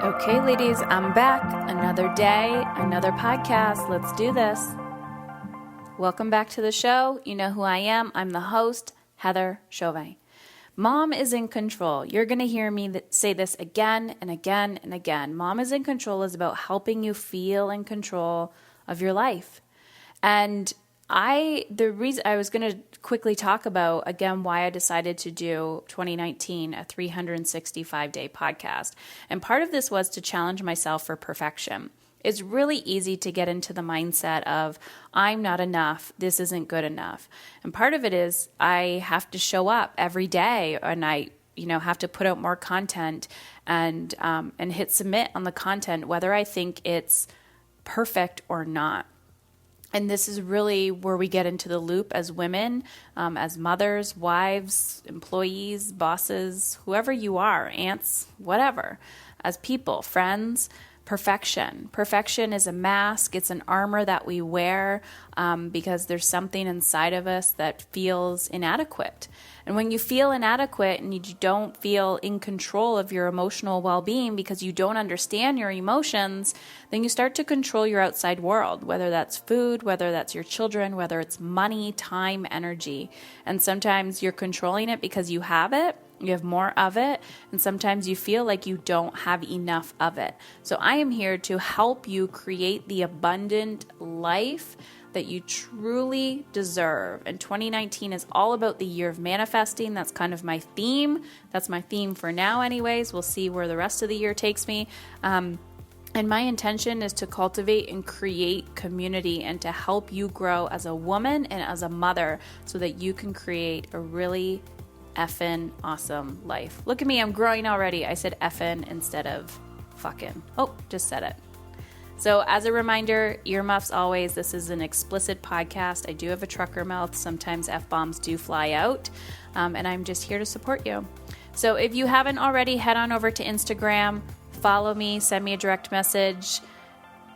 Okay, ladies, I'm back. Another day, another podcast. Let's do this. Welcome back to the show. You know who I am. I'm the host, Heather Chauvin. Mom is in control. You're going to hear me say this again and again and again. Mom is in control is about helping you feel in control of your life. And the reason I was going to quickly talk about, again, why I decided to do 2019, a 365-day podcast. And part of this was to challenge myself for perfection. It's really easy to get into the mindset of, I'm not enough, this isn't good enough. And part of it is I have to show up every day, and I have to put out more content and hit submit on the content, whether I think it's perfect or not. And this is really where we get into the loop as women, as mothers, wives, employees, bosses, whoever you are, aunts, whatever, as people, friends. Perfection. Perfection is a mask. It's an armor that we wear because there's something inside of us that feels inadequate. And when you feel inadequate and you don't feel in control of your emotional well-being because you don't understand your emotions, then you start to control your outside world, whether that's food, whether that's your children, whether it's money, time, energy. And sometimes you're controlling it because you have it. You have more of it, and sometimes you feel like you don't have enough of it. So I am here to help you create the abundant life that you truly deserve. And 2019 is all about the year of manifesting. That's kind of my theme. That's my theme for now anyways. We'll see where the rest of the year takes me. And my intention is to cultivate and create community and to help you grow as a woman and as a mother so that you can create a really effing awesome life. Look at me, I'm growing already. I said effing instead of fucking. Oh, just said it. So as a reminder, earmuffs always. This is an explicit podcast. I do have a trucker mouth. Sometimes F-bombs do fly out. And I'm just here to support you. So if you haven't already, head on over to Instagram, follow me, send me a direct message,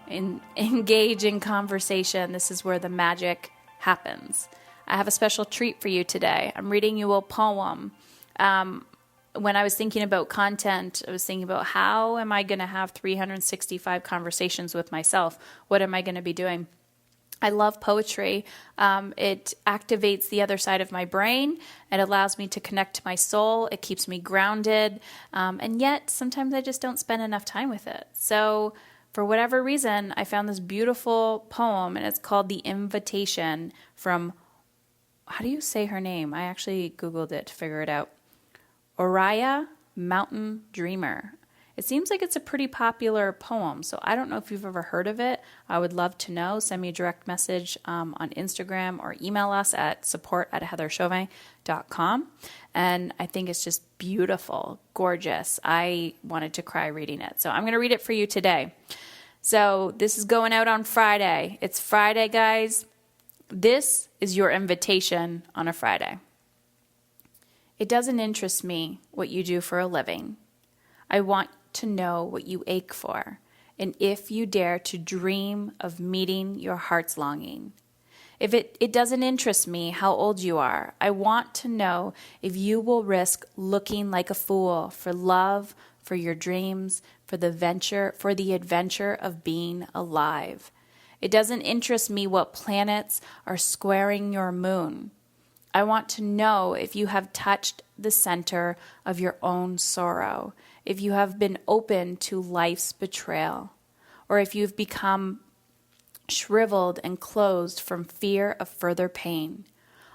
engage in conversation. This is where the magic happens. I have a special treat for you today. I'm reading you a poem. When I was thinking about content, I was thinking about how am I going to have 365 conversations with myself? What am I going to be doing? I love poetry. It activates the other side of my brain. It allows me to connect to my soul. It keeps me grounded. And yet, sometimes I just don't spend enough time with it. So for whatever reason, I found this beautiful poem, and it's called The Invitation from, how do you say her name? I actually Googled it to figure it out. Oriah, Mountain Dreamer. It seems like it's a pretty popular poem, so I don't know if you've ever heard of it. I would love to know. Send me a direct message on Instagram or email us at support@heatherchauvin.com. And I think it's just beautiful, gorgeous. I wanted to cry reading it. So I'm going to read it for you today. So this is going out on Friday. It's Friday, guys. This is your invitation on a Friday. It doesn't interest me what you do for a living. I want to know what you ache for, and if you dare to dream of meeting your heart's longing. If it doesn't interest me how old you are, I want to know if you will risk looking like a fool for love, for your dreams, for the adventure of being alive. It doesn't interest me what planets are squaring your moon. I want to know if you have touched the center of your own sorrow, if you have been open to life's betrayal, or if you've become shriveled and closed from fear of further pain.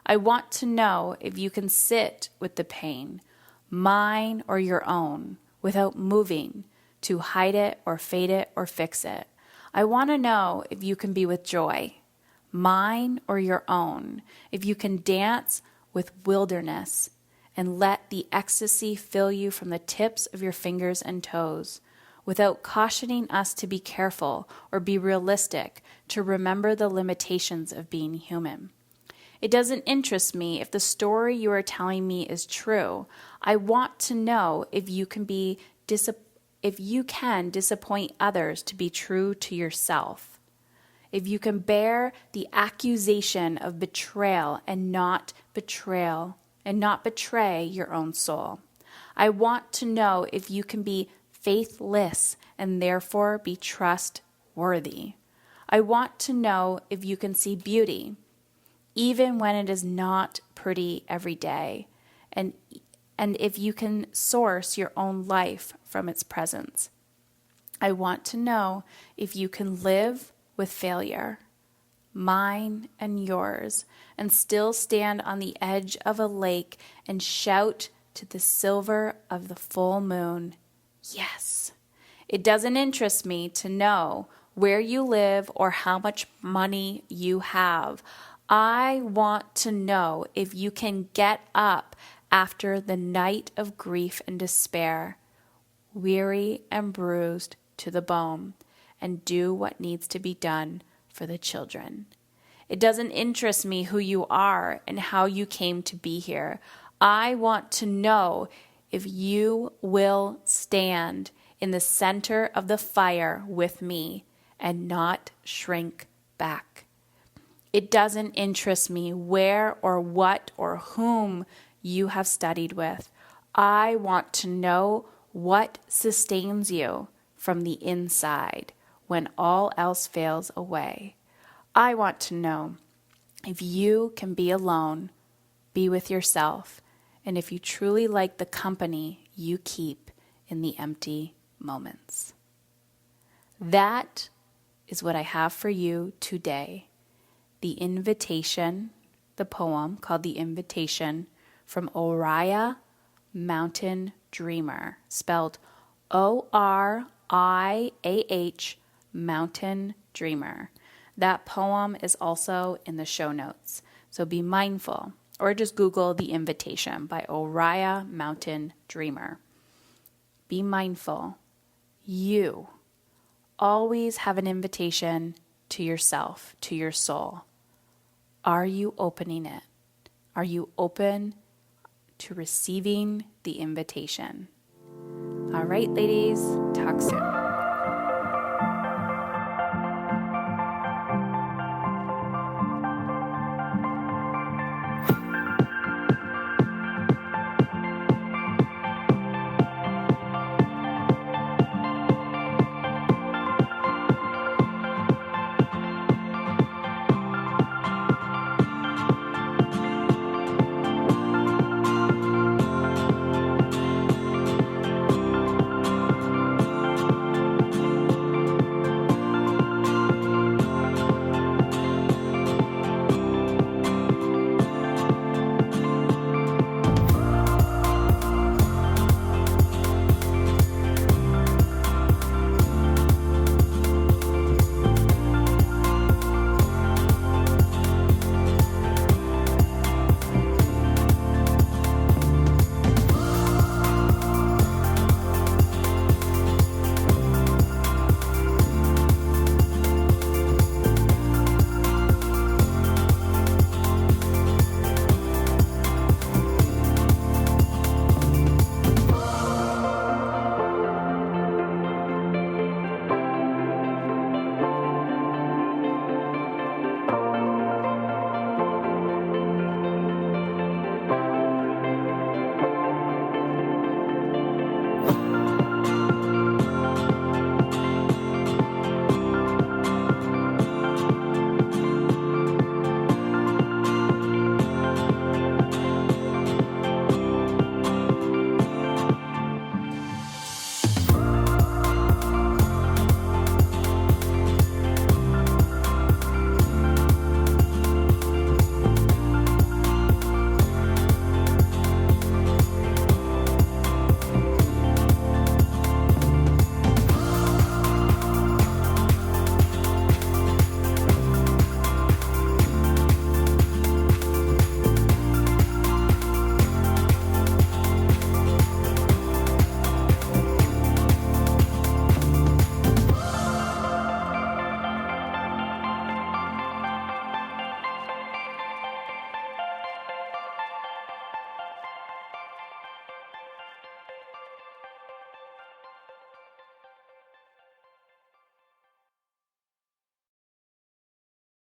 I want to know if you can sit with the pain, mine or your own, without moving to hide it or fade it or fix it. I want to know if you can be with joy, mine or your own, if you can dance with wilderness and let the ecstasy fill you from the tips of your fingers and toes, without cautioning us to be careful or be realistic, to remember the limitations of being human. It doesn't interest me if the story you are telling me is true. I want to know if you can disappoint others to be true to yourself. If you can bear the accusation of betrayal and not betray your own soul. I want to know if you can be faithless and therefore be trustworthy. I want to know if you can see beauty, even when it is not pretty every day, and if you can source your own life from its presence. I want to know if you can live with failure, mine and yours, and still stand on the edge of a lake and shout to the silver of the full moon, yes. It doesn't interest me to know where you live or how much money you have. I want to know if you can get up after the night of grief and despair, weary and bruised to the bone, and do what needs to be done for the children. It doesn't interest me who you are and how you came to be here. I want to know if you will stand in the center of the fire with me and not shrink back. It doesn't interest me where or what or whom you have studied with. I want to know what sustains you from the inside when all else fails away. I want to know if you can be alone, be with yourself, and if you truly like the company you keep in the empty moments. That is what I have for you today. The invitation, the poem called The Invitation from Oriah, Mountain Dreamer, spelled Oriah, Mountain Dreamer. That poem is also in the show notes, so be mindful, or just Google The Invitation by Oriah, Mountain Dreamer. Be mindful. You always have an invitation to yourself, to your soul. Are you opening it? Are you open to receiving the invitation? All right, ladies, talk soon.